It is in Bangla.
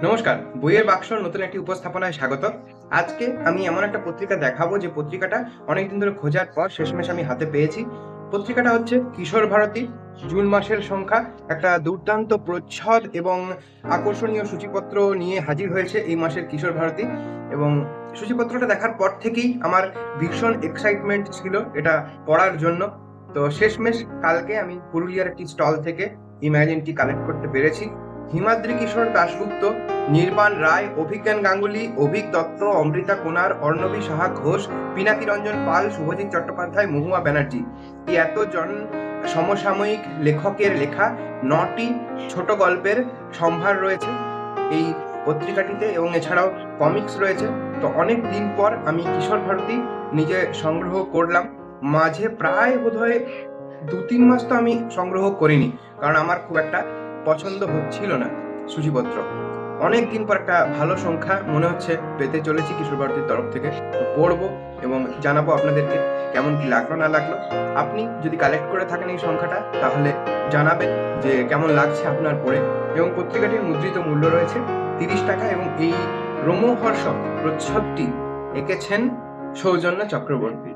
নমস্কার, বইয়ের বাক্সর নতুন একটি উপস্থাপনায় স্বাগত। আজকে আমি এমন একটা পত্রিকা দেখাবো যে পত্রিকাটা অনেকদিন ধরে খোঁজার পর শেষমেশ আমি হাতে পেয়েছি। পত্রিকাটা হচ্ছে কিশোর ভারতী। জুন মাসের সংখ্যা। একটা দুর্দান্ত প্রচ্ছদ এবং আকর্ষণীয় সূচিপত্র নিয়ে হাজির হয়েছে এই মাসের কিশোর ভারতী। এবং সূচিপত্রটা দেখার পর থেকেই আমার ভীষণ এক্সাইটমেন্ট ছিল এটা পড়ার জন্য। তো শেষমেশ কালকে আমি পুরুলিয়ার একটি স্টল থেকে এই ম্যাগাজিনটি কালেক্ট করতে পেরেছি। হিমাদ্রি কিশোর দাশগুপ্ত, নির্বাণ রায়, অভিজ্ঞান গাঙ্গুলি, অভিক দত্ত, অমৃতা কোনার, অর্ণবী সাহা ঘোষ, পিনাকি রঞ্জন পাল, শুভজিৎ চট্টোপাধ্যায়, মহুয়া ব্যানার্জি, এই এতজন সমসাময়িক লেখকের লেখা 9টি ছোট গল্পের সম্ভার রয়েছে এই পত্রিকাটিতে, এবং এছাড়াও কমিক্স রয়েছে। তো অনেক দিন পর আমি কিশোর ভারতী নিজে সংগ্রহ করলাম। মাঝে প্রায় বোধহয় 2-3 মাস তো আমি সংগ্রহ করিনি, কারণ আমার খুব একটা পছন্দ হচ্ছিল না সূচিপত্র। অনেক দিন পর একটা ভালো সংখ্যা মনে হচ্ছে পেতে চলেছি কিশোর ভারতীর তরফ থেকে। তো পড়বো এবং জানাবো আপনাদেরকে কেমন কি লাগলো না লাগলো। আপনি যদি কালেক্ট করে থাকেন এই সংখ্যাটা, তাহলে জানাবেন যে কেমন লাগছে আপনার পড়ে। এবং পত্রিকাটির মুদ্রিত মূল্য রয়েছে 30 টাকা, এবং এই রোমহর্ষক প্রচ্ছদটি এঁকেছেন সৌজন্য চক্রবর্তী।